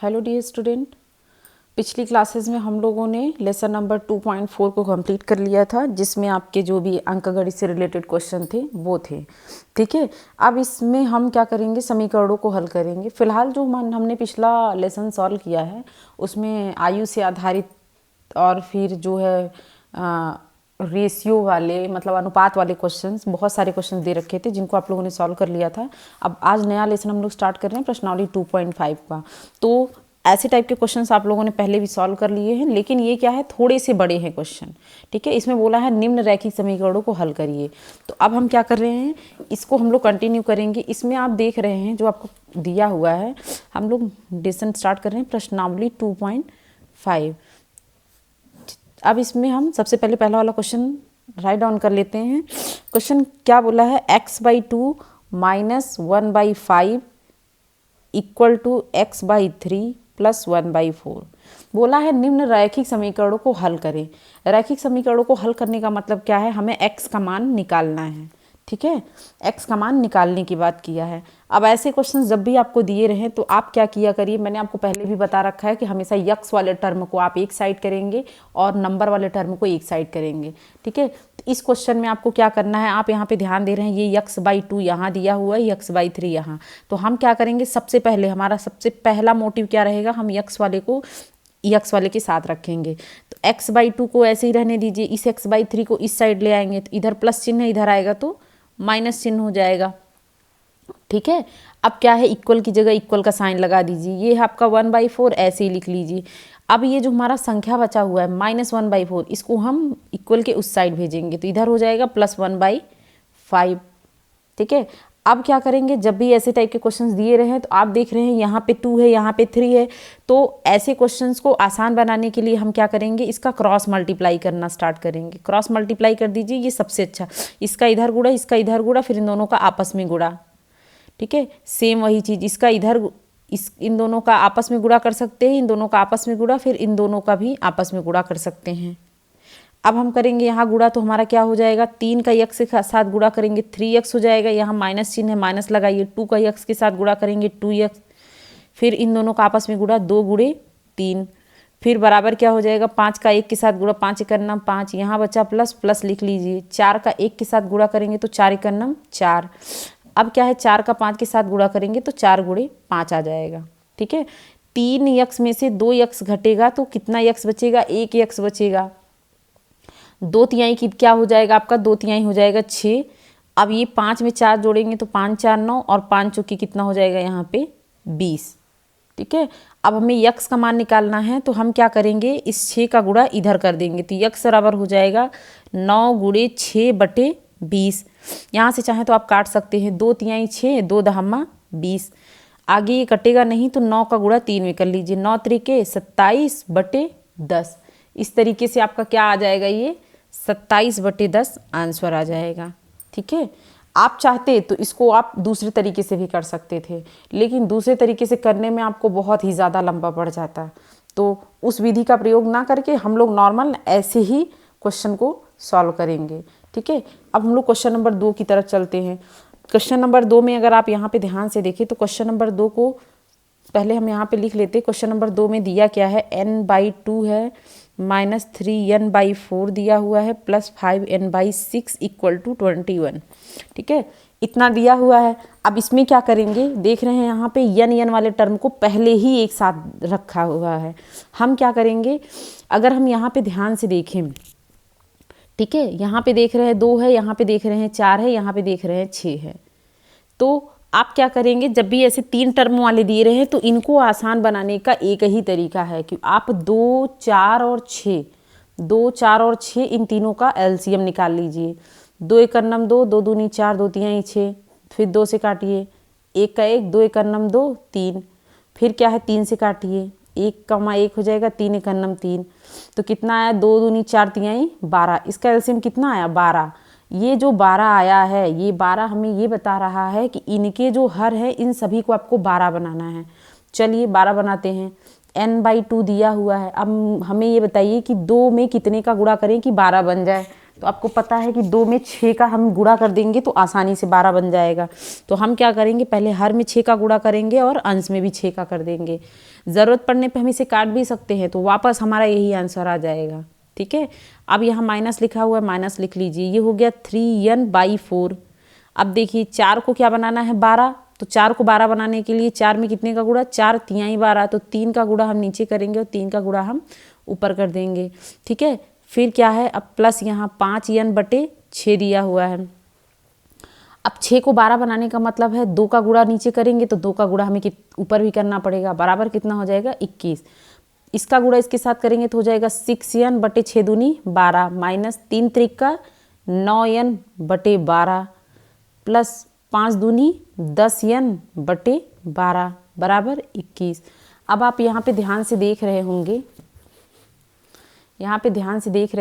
Hello dear student, पिछली classes में हम लोगों ने लेसन नंबर 2.4 को कंप्लीट कर लिया था, जिसमें आपके जो भी अंकगणित से रिलेटेड क्वेश्चन थे वो थे। ठीक है, अब इसमें हम क्या करेंगे, समीकरणों को हल करेंगे। फिलहाल जो हमने पिछला लेसन सॉल्व किया है उसमें आयु से आधारित और फिर जो है रेशियो वाले, मतलब अनुपात वाले क्वेश्चंस, बहुत सारे क्वेश्चंस दे रखे थे जिनको आप लोगों ने सॉल्व कर लिया था। अब आज नया लेसन हम लोग स्टार्ट कर रहे हैं प्रश्नावली 2.5 का। तो ऐसे टाइप के क्वेश्चंस आप लोगों ने पहले भी सॉल्व कर लिए हैं, लेकिन ये क्या है, थोड़े से बड़े हैं क्वेश्चन। ठीक है, इसमें बोला है निम्न रैखिक समीकरणों को हल करिए। तो अब हम क्या कर रहे हैं, इसको हम लोग कंटिन्यू करेंगे। इसमें आप देख रहे हैं जो आपको दिया हुआ है, हम लोग लेसन स्टार्ट कर रहे हैं प्रश्नावली 2.5। अब इसमें हम सबसे पहले पहला वाला क्वेश्चन राइट डाउन कर लेते हैं। क्वेश्चन क्या बोला है, x/2 - 1/5 इक्वल टू x/3 + 1/4। बोला है निम्न रैखिक समीकरणों को हल करें। रैखिक समीकरणों को हल करने का मतलब क्या है, हमें x का मान निकालना है। ठीक है, x का मान निकालने की बात किया है। अब ऐसे क्वेश्चन जब भी आपको दिए रहे तो आप क्या किया करिए, मैंने आपको पहले भी बता रखा है कि हमेशा यक्स वाले टर्म को आप एक साइड करेंगे और नंबर वाले टर्म को एक साइड करेंगे। ठीक है, तो इस क्वेश्चन में आपको क्या करना है, आप यहाँ पे ध्यान दे रहे हैं ये x/2 यहाँ दिया हुआ है, x/3 यहाँ। तो हम क्या करेंगे, सबसे पहले हमारा सबसे पहला मोटिव क्या रहेगा, हम यक्स वाले के साथ रखेंगे। तो x/2 को ऐसे ही रहने दीजिए, इस x/3 को इस साइड ले आएंगे तो इधर प्लस चिन्ह है, इधर आएगा तो माइनस चिन्ह हो जाएगा। ठीक है, अब क्या है, इक्वल की जगह इक्वल का साइन लगा दीजिए। ये है आपका 1/4, ऐसे ही लिख लीजिए। अब ये जो हमारा संख्या बचा हुआ है -1/4, इसको हम इक्वल के उस साइड भेजेंगे तो इधर हो जाएगा +1/5। ठीक है, अब क्या करेंगे, जब भी ऐसे टाइप के क्वेश्चंस दिए रहे हैं तो आप देख रहे हैं यहाँ पे 2 है, यहाँ पे 3 है। तो ऐसे क्वेश्चंस को आसान बनाने के लिए हम क्या करेंगे, इसका क्रॉस मल्टीप्लाई करना स्टार्ट करेंगे। क्रॉस मल्टीप्लाई कर दीजिए, ये सबसे अच्छा। इसका इधर गुड़ा, इसका इधर गुड़ा, फिर इन दोनों का आपस में गुड़ा। ठीक है, सेम वही चीज़, इसका इधर इन दोनों का आपस में गुणा कर सकते हैं, इन दोनों का आपस में गुणा, फिर इन दोनों का भी आपस में गुणा कर सकते हैं। अब हम करेंगे यहाँ गुणा, तो हमारा क्या हो जाएगा, 3 का x के साथ गुणा करेंगे 3x हो जाएगा, यहाँ माइनस चिन्ह है माइनस लगाइए। 2 का x के साथ गुणा करेंगे 2x, फिर इन दोनों का आपस में गुणा 2 × 3, फिर बराबर क्या हो जाएगा, 5 का 1 के साथ गुणा, 5 × 9 5, यहाँ बचा प्लस प्लस लिख लीजिए। 4 का 1 के साथ गुणा करेंगे तो 4 × 9 4। अब क्या है, 4 का 5 के साथ गुणा करेंगे तो 4 × 5 आ जाएगा। ठीक है, 3x में से 2x घटेगा तो कितना x बचेगा, 1x बचेगा। 2/3 की क्या हो जाएगा आपका, 2/3 हो जाएगा 6। अब ये 5 में 4 जोड़ेंगे तो 5 × 4 = 9 और 5 चौकी कितना हो जाएगा यहाँ पे 20। ठीक है, अब हमें x का मान निकालना है तो हम क्या करेंगे, इस 6 का गुणा इधर कर देंगे तो x बराबर हो जाएगा 9 × 6/20। यहाँ से चाहें तो आप काट सकते हैं, 2/3 6, 2 × 20। आगे ये कटेगा नहीं तो 9 का गुणा 3 में कर लीजिए, 9 × 3 = 27/10। इस तरीके से आपका क्या आ जाएगा, ये 27/10 आंसर आ जाएगा। ठीक है, आप चाहते तो इसको आप दूसरे तरीके से भी कर सकते थे, लेकिन दूसरे तरीके से करने में आपको बहुत ही ज़्यादा लंबा पड़ जाता, तो उस विधि का प्रयोग ना करके हम लोग नॉर्मल ऐसे ही क्वेश्चन को सॉल्व करेंगे। ठीक है, अब हम लोग क्वेश्चन नंबर 2 की तरफ चलते हैं। क्वेश्चन नंबर 2 में अगर आप यहाँ पे ध्यान से देखें तो क्वेश्चन नंबर 2 को पहले हम यहाँ पे लिख लेते हैं। क्वेश्चन नंबर 2 में दिया क्या है, n/2 है, -3n/4 दिया हुआ है, +5n/6 = 21। ठीक है, इतना दिया हुआ है। अब इसमें क्या करेंगे, देख रहे हैं यहाँ पे n वाले टर्म को पहले ही एक साथ रखा हुआ है। हम क्या करेंगे, अगर हम यहाँ पे ध्यान से देखें, ठीक है, यहाँ पे देख रहे हैं 2 है, यहाँ पे देख रहे हैं 4 है, यहाँ पे देख रहे हैं 6 है। तो आप क्या करेंगे, जब भी ऐसे 3 टर्म वाले दिए रहे हैं तो इनको आसान बनाने का एक ही तरीका है कि आप 2, 4 और 6, 2, 4 और 6 इन तीनों का एलसीएम निकाल लीजिए। 2 × 9 2, 2 दूनी 4, 2 तिहाई 6, फिर 2 से काटिए, 1 का 1, 2 × 9 2 3, फिर क्या है 3 से काटिए, 1, 1 हो जाएगा, 3 × 9 3, तो कितना आया, 2 दूनी 4 तिहाई 12। इसका एलसीएम कितना आया, 12। ये जो 12 आया है, ये 12 हमें ये बता रहा है कि इनके जो हर है इन सभी को आपको 12 बनाना है। चलिए 12 बनाते हैं। n/2 दिया हुआ है, अब हमें ये बताइए कि 2 में कितने का गुणा करें कि 12 बन जाए। तो आपको पता है कि 2 में 6 का हम गुणा कर देंगे तो आसानी से 12 बन जाएगा। तो हम क्या करेंगे, पहले हर में 6 का गुणा करेंगे और अंश में भी 6 का कर देंगे। ज़रूरत पड़ने पे हम इसे काट भी सकते हैं, तो वापस हमारा यही आंसर आ जाएगा। ठीक है, अब यहाँ माइनस लिखा हुआ है, माइनस लिख लीजिए। ये हो गया 3n/4। अब देखिए 4 को क्या बनाना है, 12, तो 4 को 12 बनाने के लिए 4 में कितने का गुणा, 4 तिहाई 12, तो 3 का गुणा हम नीचे करेंगे और 3 का गुणा हम ऊपर कर देंगे। ठीक है, फिर क्या है, अब प्लस यहाँ 5n/6 दिया हुआ है। अब 6 को 12 बनाने का मतलब है 2 का गुणा नीचे करेंगे तो 2 का गुणा हमें ऊपर भी करना पड़ेगा, बराबर कितना हो जाएगा 21। इसका गुणा इसके साथ करेंगे तो हो जाएगा 6n/6 दूनी 12 माइनस 3 त्रिका 9n/12 प्लस 5 दूनी 10n/12 बराबर 21। अब आप यहाँ पे ध्यान से देख रहे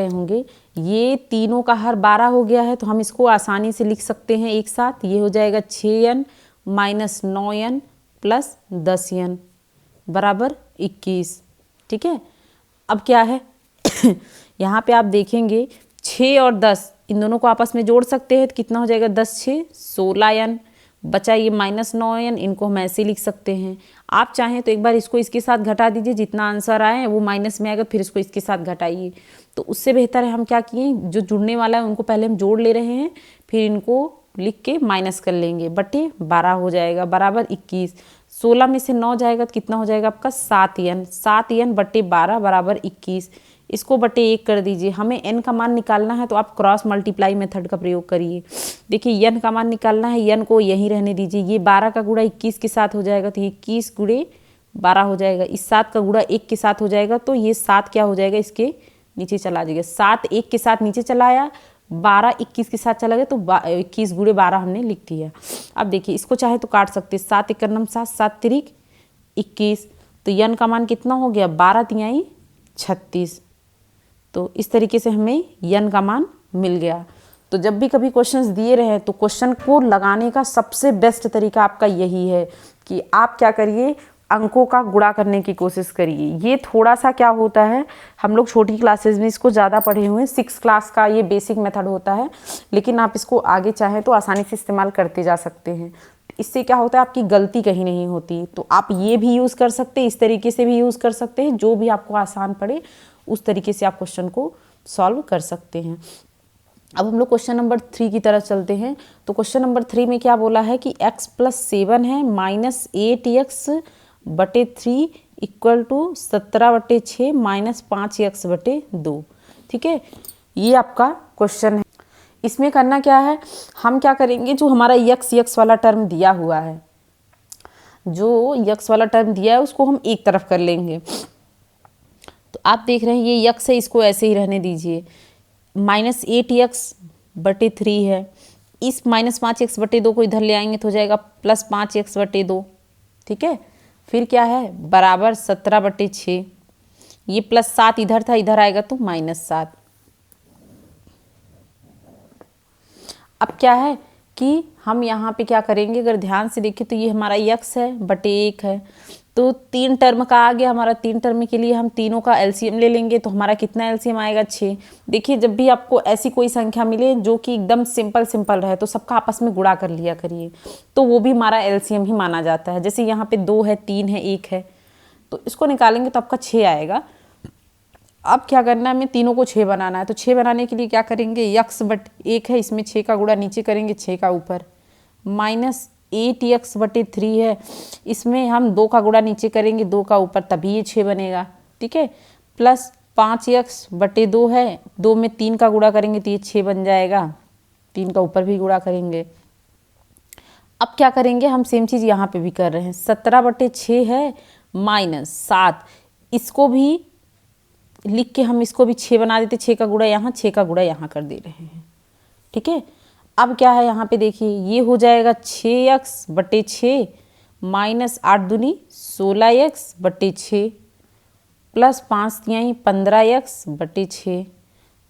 होंगे, ये तीनों का हर 12 हो गया है, तो हम इसको आसानी से लिख सकते हैं एक साथ। ये हो जाएगा 6n minus 9n plus 10n बराबर 21। ठीक है, अब क्या है यहाँ पे आप देखेंगे 6 और 10 इन दोनों को आपस में जोड़ सकते हैं, तो कितना हो जाएगा 10 6 16n, बचा ये माइनस 9n, इनको हम ऐसे लिख सकते हैं। आप चाहें तो एक बार इसको इसके साथ घटा दीजिए, जितना आंसर आए वो माइनस में आएगा, फिर इसको इसके साथ घटाइए। तो उससे बेहतर है हम क्या किए, जो जुड़ने वाला है उनको पहले हम जोड़ ले रहे हैं, फिर इनको लिख के माइनस कर लेंगे, बटे 12 हो जाएगा बराबर 21। 16 में से 9 जाएगा तो कितना हो जाएगा आपका 7n, 7n/12 बराबर 21। इसको बटे 1 कर दीजिए। हमें n का मान निकालना है तो आप क्रॉस मल्टीप्लाई मेथड का प्रयोग करिए। देखिए n का मान निकालना है, n को यहीं रहने दीजिए। ये 12 का गुणा 21 के साथ हो जाएगा तो ये 21 गुणे 12 हो जाएगा। इस 7 का गुणा 1 के साथ हो जाएगा तो ये 7 क्या हो जाएगा, इसके नीचे चला जाएगा। 7 1 के साथ नीचे चला आया, 12 21 के साथ चला गया, तो 21 गुणे 12 हमने लिख दिया। अब देखिए इसको चाहे तो काट सकते, 7 1 7, 7 3 21, तो n का मान कितना हो गया 12 तिहाई 36। तो इस तरीके से हमें n का मान मिल गया। तो जब भी कभी क्वेश्चंस दिए रहे तो क्वेश्चन को लगाने का सबसे बेस्ट तरीका आपका यही है कि आप क्या करिए, अंकों का गुणा करने की कोशिश करिए। ये थोड़ा सा क्या होता है, हम लोग छोटी क्लासेस में इसको ज़्यादा पढ़े हुए हैं, 6 क्लास का ये बेसिक मेथड होता है, लेकिन आप इसको आगे चाहें तो आसानी से इस्तेमाल करते जा सकते हैं। इससे क्या होता है, आपकी गलती कहीं नहीं होती। तो आप ये भी यूज़ कर सकते हैं, इस तरीके से भी यूज़ कर सकते हैं, जो भी आपको आसान पड़े उस तरीके से आप क्वेश्चन को सॉल्व कर सकते हैं। अब हम लोग क्वेश्चन नंबर 3 की तरफ चलते हैं। तो क्वेश्चन नंबर 3 में क्या बोला है कि x + 7 है minus 8x/3 equal to 17/6 minus 5x/2। ठीक है, ये आपका क्वेश्चन है। इसमें करना क्या है, हम क्या करेंगे, जो हमारा x वाला टर्म दिया हुआ है, उसको हम एक तरफ कर लेंगे। तो आप देख रहे हैं ये x है, इसको ऐसे ही रहने दीजिए। माइनस 8x/3 है, इस माइनस 5x/2 को इधर ले आएंगे तो हो जाएगा प्लस 5x/2। ठीक है, फिर क्या है बराबर 17/6, ये प्लस 7 इधर था, इधर आएगा तो -7। अब क्या है कि हम यहाँ पे क्या करेंगे, अगर ध्यान से देखें तो ये हमारा x है बटे 1 है, तो 3 टर्म का आ गया हमारा। 3 टर्म के लिए हम तीनों का एलसीएम ले लेंगे, तो हमारा कितना एलसीएम आएगा 6। देखिए जब भी आपको ऐसी कोई संख्या मिले जो कि एकदम सिंपल रहे तो सबका आपस में गुणा कर लिया करिए, तो वो भी हमारा एलसीएम ही माना जाता है। जैसे यहाँ पे 2 है, 3 है, 1 है, तो इसको निकालेंगे तो आपका 6 आएगा। अब क्या करना है, हमें तीनों को 6 बनाना है। तो 6 बनाने के लिए क्या करेंगे, x/1 है, इसमें 6 का गुणा नीचे करेंगे, 6 का ऊपर, माइनस 8x/3 है, इसमें हम 2 का गुणा नीचे करेंगे, 2 का ऊपर, तभी ये 6 बनेगा। ठीक है, प्लस 5x/2 है, 2 में 3 का गुणा करेंगे तो ये 6 बन जाएगा, 3 का ऊपर भी गुणा करेंगे। अब क्या करेंगे, हम सेम चीज़ यहाँ पे भी कर रहे हैं, 17/6 है माइनस 7, इसको भी लिख के हम इसको भी 6 बना देते, 6 का गुणा यहाँ, 6 का गुणा यहाँ कर दे रहे हैं। ठीक है, अब क्या है यहाँ पे देखिए, ये हो जाएगा 6x/6 माइनस 8 दूनी 16x/6 प्लस 5 तिहाई 15x/6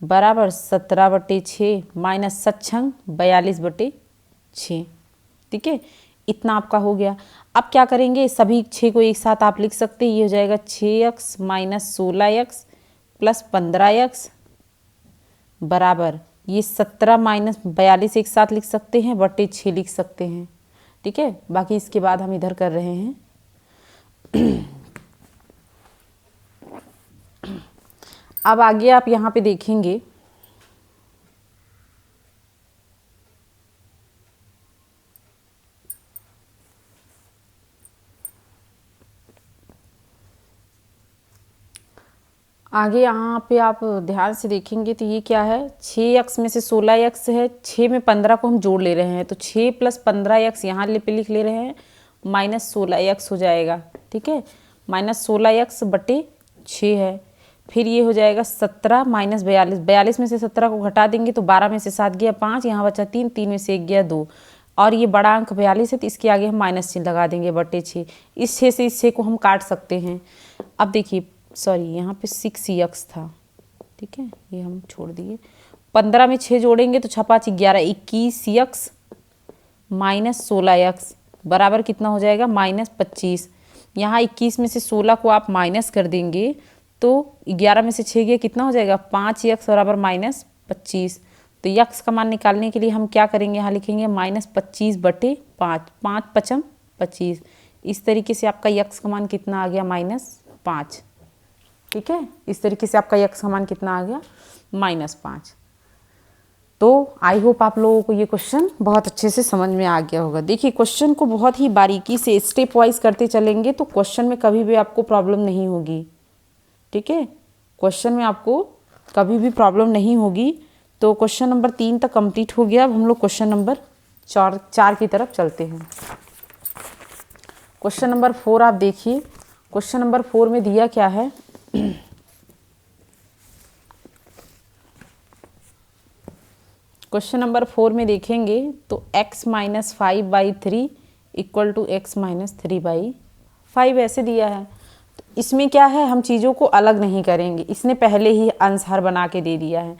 बराबर 17/6 माइनस 7 42/6। ठीक है, इतना आपका हो गया। अब क्या करेंगे, सभी 6 को एक साथ आप लिख सकते हैं, ये हो जाएगा 6x minus 16x plus 15x बराबर ये 17 माइनस 42 एक साथ लिख सकते हैं, बटे 6 लिख सकते हैं। ठीक है, बाकी इसके बाद हम इधर कर रहे हैं। अब आगे आप यहाँ पे देखेंगे आगे यहाँ पे आप ध्यान से देखेंगे तो ये क्या है, 6x में से 16x है, 6 में 15 को हम जोड़ ले रहे हैं, तो 6 + 15x यहाँ पे लिख ले रहे हैं, -16x हो जाएगा। ठीक है, -16x बटे 6 है। फिर ये हो जाएगा 17 माइनस 42, 42 में से 17 को घटा देंगे तो 12 में से 7 गया 5, यहाँ बचा 3, 3 में से 1 गया 2, और ये बड़ा अंक 42 है तो इसके आगे हम माइनस चिन्ह लगा देंगे, बटे 6। इस 6 से इस 6 को हम काट सकते हैं। अब देखिए, सॉरी यहाँ पे 6x था। ठीक है, ये हम छोड़ दिए। 15 में 6 जोड़ेंगे तो 6 × 5 = 11, 21x माइनस 16x बराबर कितना हो जाएगा, -25। यहाँ 21 में से 16 को आप माइनस कर देंगे तो 11 में से 6 गया, कितना हो जाएगा, 5x बराबर -25। तो यक्स का मान निकालने के लिए हम क्या करेंगे, यहाँ लिखेंगे -25 बटे 5, 5 × 5 = 25। इस तरीके से आपका यक्स का मान कितना आ गया, -5। ठीक है, इस तरीके से आपका यक्स का मान कितना आ गया, -5। तो आई होप आप लोगों को ये क्वेश्चन बहुत अच्छे से समझ में आ गया होगा। देखिए, क्वेश्चन को बहुत ही बारीकी से स्टेप वाइज करते चलेंगे तो क्वेश्चन में कभी भी आपको प्रॉब्लम नहीं होगी। ठीक है, क्वेश्चन में आपको कभी भी प्रॉब्लम नहीं होगी। तो क्वेश्चन नंबर 3 तक कंप्लीट हो गया। अब हम लोग क्वेश्चन नंबर 4 की तरफ चलते हैं। क्वेश्चन नंबर 4 आप देखिए, क्वेश्चन नंबर 4 में दिया क्या है, क्वेश्चन नंबर 4 में देखेंगे तो x - 5/3 = x - 3/5 ऐसे दिया है। तो इसमें क्या है, हम चीज़ों को अलग नहीं करेंगे, इसने पहले ही आंसर बना के दे दिया है।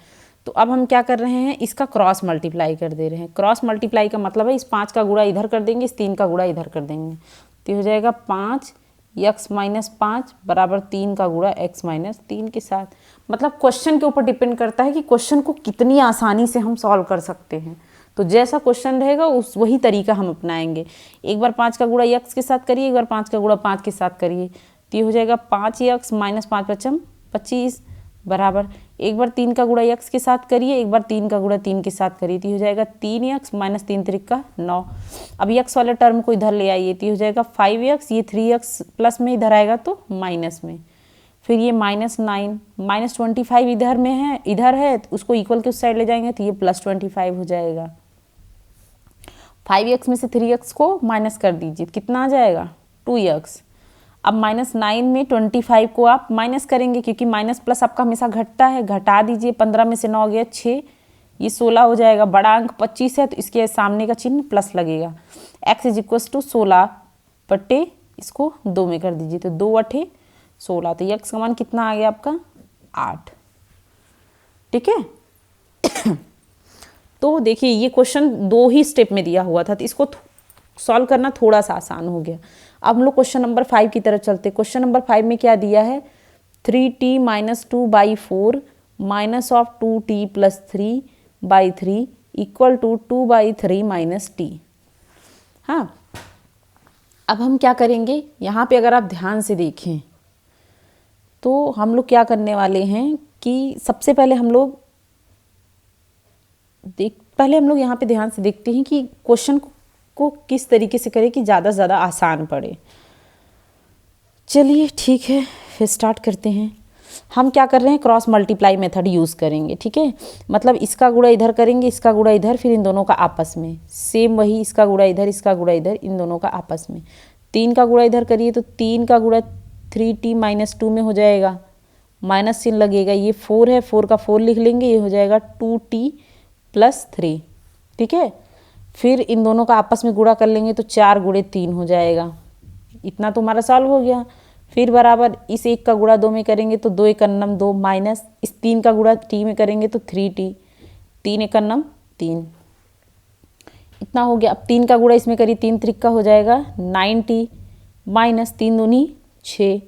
तो अब हम क्या कर रहे हैं, इसका क्रॉस मल्टीप्लाई कर दे रहे हैं। क्रॉस मल्टीप्लाई का मतलब है इस 5 का गुणा इधर कर देंगे, इस 3 का गुणा इधर कर देंगे, तो हो जाएगा 5x - 5 बराबर 3 का गुणा x - 3 के साथ। मतलब क्वेश्चन के ऊपर डिपेंड करता है कि क्वेश्चन को कितनी आसानी से हम सॉल्व कर सकते हैं। तो जैसा क्वेश्चन रहेगा उस वही तरीका हम अपनाएंगे। एक बार 5 का गुणा x के साथ करिए, एक बार 5 का गुणा 5 के साथ करिए, तो ये हो जाएगा 5x - 5 × 5 = 25 बराबर, एक बार 3 का गुणा x के साथ करिए, एक बार 3 का गुणा 3 के साथ करिए, तो हो जाएगा 3x - 3 × 9। अब x वाले टर्म को इधर ले आइए, तो हो जाएगा 5x, ये 3x प्लस में इधर आएगा तो माइनस में, फिर ये -9, -25 इधर में है, इधर है तो उसको इक्वल के उस साइड ले जाएंगे तो ये +25 हो जाएगा। 5x में से 3x को माइनस कर दीजिए, कितना आ जाएगा, 2x। अब -9 में 25 को आप माइनस करेंगे, क्योंकि माइनस प्लस आपका हमेशा घटता है, घटा दीजिए। 15 में से 9 गया 6, ये 16 हो जाएगा। बड़ा अंक 25 है तो इसके सामने का चिन्ह प्लस लगेगा। x = 16 बटे इसको 2 में कर दीजिए, तो 2 × 8 = 16, तो x का मान कितना आ गया आपका, 8। ठीक है। तो देखिए, ये क्वेश्चन 2 ही स्टेप में दिया हुआ था, तो इसको सॉल्व करना थोड़ा सा आसान हो गया। अब हम लोग क्वेश्चन नंबर 5 की तरफ चलते। क्वेश्चन नंबर 5 में क्या दिया है, 3t - 2/4 - 2t + 3/3 = 2/3 - t। हाँ, अब हम क्या करेंगे, यहाँ पे अगर आप ध्यान से देखें तो हम लोग क्या करने वाले हैं कि सबसे पहले हम लोग यहाँ पे ध्यान से देखते हैं कि क्वेश्चन को किस तरीके से करें कि ज़्यादा से ज़्यादा आसान पड़े। चलिए ठीक है, फिर स्टार्ट करते हैं। हम क्या कर रहे हैं, क्रॉस मल्टीप्लाई मेथड यूज़ करेंगे। ठीक है, मतलब इसका गुणा इधर करेंगे, इसका गुणा इधर, फिर इन दोनों का आपस में सेम वही, इसका गुणा इधर, इसका गुणा इधर, इन दोनों का आपस में। 3 का गुणा इधर करिए तो 3 का गुणा 3t - 2 में हो जाएगा, माइनस चिन्ह लगेगा। ये 4 है, 4 का 4 लिख लेंगे, ये हो जाएगा 2t + 3। ठीक है, फिर इन दोनों का आपस में गुणा कर लेंगे तो 4 × 3 हो जाएगा। इतना तो हमारा सॉल्व हो गया। फिर बराबर इस 1 का गुणा 2 में करेंगे तो 2 × 1 = 2, माइनस इस 3 का गुणा t में करेंगे तो 3t, 3 × 1 = 3, इतना हो गया। अब 3 का गुणा इसमें करिए, 3 × 3 हो जाएगा 9t, माइनस 3 दूनी 6,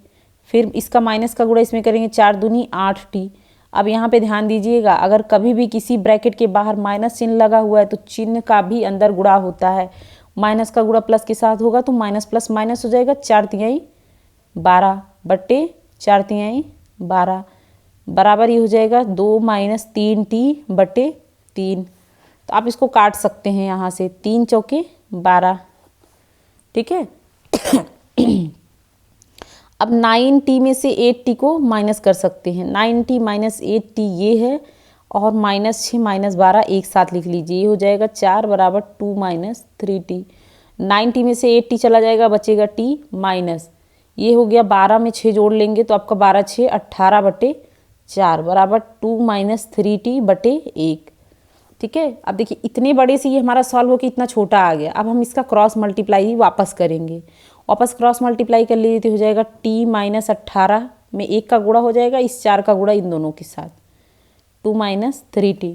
फिर इसका माइनस का गुणा इसमें करेंगे 4 दूनी 8t। अब यहाँ पे ध्यान दीजिएगा, अगर कभी भी किसी ब्रैकेट के बाहर माइनस चिन्ह लगा हुआ है तो चिन्ह का भी अंदर गुणा होता है। माइनस का गुणा प्लस के साथ होगा तो माइनस प्लस माइनस हो जाएगा, 4 तिहाई 12 बट्टे 4 तिहाई 12 बराबर ही हो जाएगा 2 माइनस 3t बटे 3। तो आप इसको काट सकते हैं यहाँ से, 3 चौके 12, ठीक है। अब 9t में से 8t को माइनस कर सकते हैं, 9t माइनस 8t ये है, और -6 माइनस 12 एक साथ लिख लीजिए, ये हो जाएगा 4 बराबर 2 माइनस 3t। 9t में से 8t चला जाएगा, बचेगा t माइनस, ये हो गया 12 में 6 जोड़ लेंगे तो आपका 12 6 18 बटे 4 बराबर 2 माइनस 3t बटे 1, ठीक है। अब देखिए इतने बड़े से ये हमारा सॉल्व होकर इतना छोटा आ गया। अब हम इसका क्रॉस मल्टीप्लाई वापस करेंगे, वापस क्रॉस मल्टीप्लाई कर लीजिए तो हो जाएगा t माइनस 18 में 1 का गुणा हो जाएगा, इस 4 का गुणा इन दोनों के साथ, 2 माइनस 3t।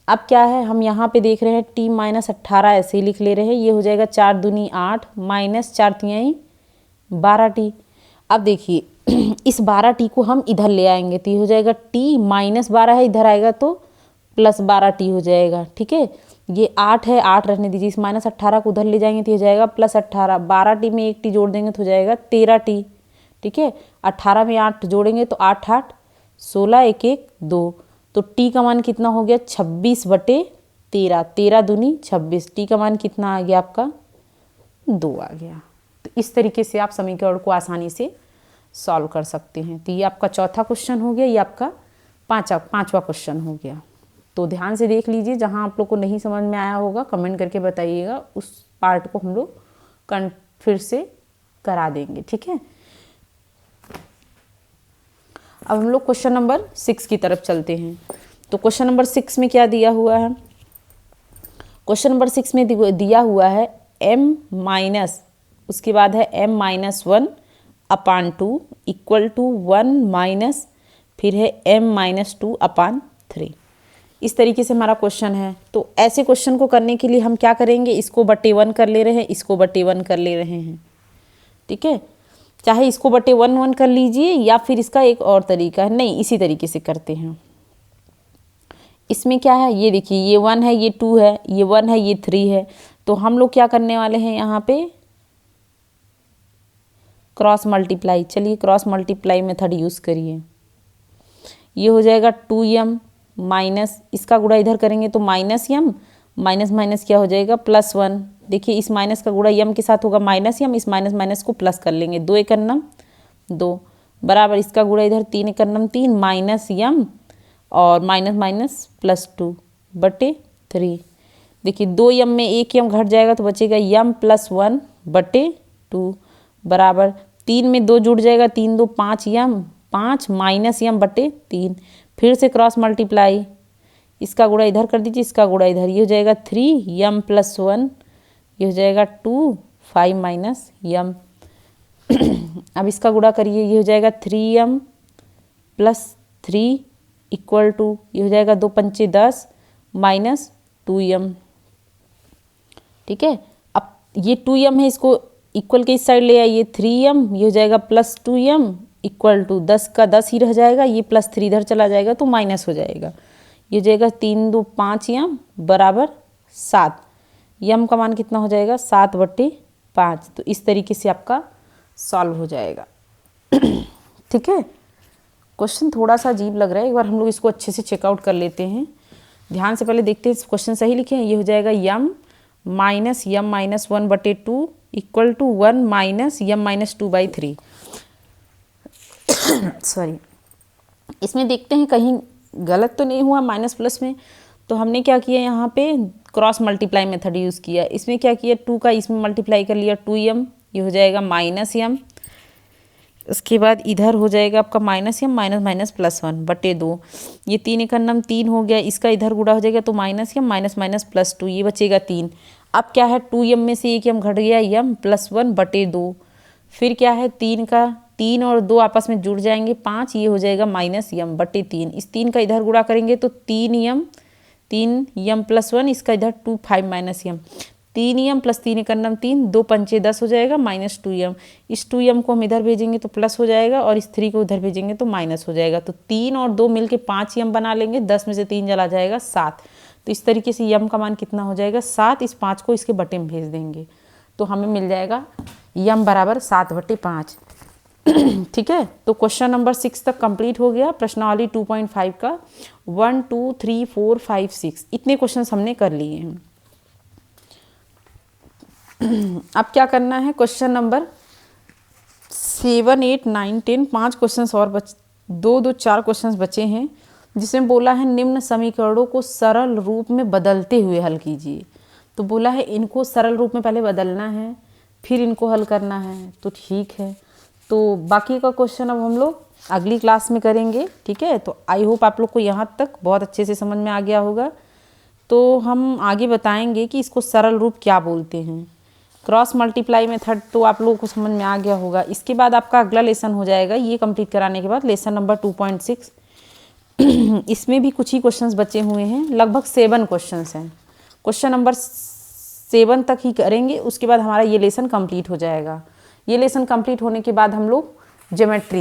अब क्या है, हम यहाँ पे देख रहे हैं t माइनस 18 ऐसे ही लिख ले रहे हैं, ये हो जाएगा 4 दूनी 8 माइनस 4 तिहाई 12t। अब देखिए इस 12t को हम इधर ले आएंगे तो ये हो जाएगा t माइनस 12 है, इधर आएगा तो प्लस 12t हो जाएगा, ठीक है। ये 8 है, 8 रहने दीजिए, इस माइनस 18 को उधर ले जाएंगे तो हो जाएगा प्लस 18, 12t में 1t जोड़ देंगे तो हो जाएगा 13t, ठीक है। 18 में 8 जोड़ेंगे तो 8 8 16 1 1 2, तो t का मान कितना हो गया 26 बटे 13, 13 दूनी 26, t का मान कितना आ गया आपका 2 आ गया। तो इस तरीके से आप समीकरण को आसानी से सॉल्व कर सकते हैं। तो ये आपका चौथा क्वेश्चन हो गया, ये आपका पांचवा क्वेश्चन हो गया। तो ध्यान से देख लीजिए, जहाँ आप लोग को नहीं समझ में आया होगा कमेंट करके बताइएगा, उस पार्ट को हम लोग फिर से करा देंगे, ठीक है। अब हम लोग क्वेश्चन नंबर 6 की तरफ चलते हैं। तो क्वेश्चन नंबर 6 में क्या दिया हुआ है, क्वेश्चन नंबर 6 में दिया हुआ है m माइनस, उसके बाद है m minus 1 upon 2 equal to 1 minus, फिर है m माइनस 2 अपान 3। इस तरीके से हमारा क्वेश्चन है। तो ऐसे क्वेश्चन को करने के लिए हम क्या करेंगे, इसको बटे 1 कर ले रहे हैं, इसको बटे 1 कर ले रहे हैं, ठीक है। चाहे इसको बटे 1 1 कर लीजिए या फिर इसका एक और तरीका है, नहीं इसी तरीके से करते हैं। इसमें क्या है, ये देखिए ये 1 है, ये 2 है, ये 1 है, ये 3 है। तो हम लोग क्या करने वाले हैं यहाँ पे क्रॉस मल्टीप्लाई। चलिए क्रॉस मल्टीप्लाई मेथड यूज़ करिए। ये हो जाएगा 2m माइनस, इसका गुणा इधर करेंगे तो माइनस m, माइनस माइनस क्या हो जाएगा +1। देखिए इस माइनस का गुणा m के साथ होगा माइनस m, इस माइनस माइनस को प्लस कर लेंगे, 2 1 9 2 बराबर इसका गुणा इधर 3 1 9 3 माइनस m और माइनस माइनस +2 बटे 3। देखिए 2m में 1 m घट जाएगा तो बचेगा m +1 बटे 2 बराबर 3 में 2 जुड़ जाएगा, 3 2 5 m, 5 माइनस m बटे 3। फिर से क्रॉस मल्टीप्लाई, इसका गुणा इधर कर दीजिए, इसका गुणा इधर, ये हो जाएगा 3m +1, ये हो जाएगा 2 5 माइनस m। अब इसका गुणा करिए, ये हो जाएगा 3m +3 इक्वल टू, ये हो जाएगा 2 पंचे 10 माइनस 2m, ठीक है। अब ये 2m है, इसको इक्वल के इस साइड ले आइए, 3m, ये हो जाएगा +2m इक्वल टू 10 का 10 ही रह जाएगा, ये +3 इधर चला जाएगा तो माइनस हो जाएगा, ये हो जाएगा 3 2 5m बराबर 7। m का मान कितना हो जाएगा 7 बटे 5। तो इस तरीके से आपका सॉल्व हो जाएगा, ठीक है। क्वेश्चन थोड़ा सा अजीब लग रहा है, एक बार हम लोग इसको अच्छे से चेकआउट कर लेते हैं। ध्यान से पहले देखते हैं क्वेश्चन सही लिखे हैं। ये हो जाएगा m माइनस m माइनस 1 बटे 2 equal to 1 minus m minus 2/3। Sorry, इसमें देखते हैं कहीं गलत तो नहीं हुआ माइनस प्लस में। तो हमने क्या किया, यहाँ पे क्रॉस मल्टीप्लाई मेथड यूज़ किया। इसमें क्या किया, 2 का इसमें मल्टीप्लाई कर लिया, 2m, ये हो जाएगा माइनस m, उसके बाद इधर हो जाएगा आपका माइनस m माइनस माइनस +1 बटे 2, ये 3 1 9 3 हो गया, इसका इधर गुणा हो जाएगा तो माइनस m माइनस माइनस +2, ये बचेगा 3। अब क्या है, 2m में से 1 m घट गया, m +1 बटे 2, फिर क्या है 3 और 2 आपस में जुड़ जाएंगे 5, ये हो जाएगा माइनस m बटे 3। इस 3 का इधर गुणा करेंगे तो 3m +1, इसका इधर 2 5 माइनस m, 3m प्लस 3 1 9 3, 2 पंचे 10 हो जाएगा, -2m। इस 2m को हम इधर भेजेंगे तो प्लस हो जाएगा और इस 3 को उधर भेजेंगे तो माइनस हो जाएगा। तो 3 और 2 मिलके 5m बना लेंगे, 10 में से 3 चला जाएगा 7। तो इस तरीके से m का मान कितना हो जाएगा 7। इस 5 को इसके बटे में भेज देंगे तो हमें मिल जाएगा m बराबर 7/5। ठीक है, तो क्वेश्चन नंबर 6 तक कंप्लीट हो गया। प्रश्नावली 2.5 का 1 2 3 4 5 6 इतने क्वेश्चन हमने कर लिए हैं। अब क्या करना है, क्वेश्चन नंबर 7 8 9 10 5 क्वेश्चन और 4 क्वेश्चन बचे हैं, जिसमें बोला है निम्न समीकरणों को सरल रूप में बदलते हुए हल कीजिए। तो बोला है इनको सरल रूप में पहले बदलना है, फिर इनको हल करना है। तो ठीक है, तो बाकी का क्वेश्चन अब हम लोग अगली क्लास में करेंगे। ठीक है, तो आई होप आप लोग को यहाँ तक बहुत अच्छे से समझ में आ गया होगा। तो हम आगे बताएंगे कि इसको सरल रूप क्या बोलते हैं। क्रॉस मल्टीप्लाई मेथड तो आप लोगों को समझ में आ गया होगा। इसके बाद आपका अगला लेसन हो जाएगा, ये कंप्लीट कराने के बाद लेसन नंबर 2.6। इसमें भी कुछ ही क्वेश्चंस बचे हुए हैं, लगभग 7 क्वेश्चंस हैं। क्वेश्चन नंबर 7 तक ही करेंगे, उसके बाद हमारा ये लेसन कंप्लीट हो जाएगा। ये लेसन कंप्लीट होने के बाद हम लोग ज्योमेट्री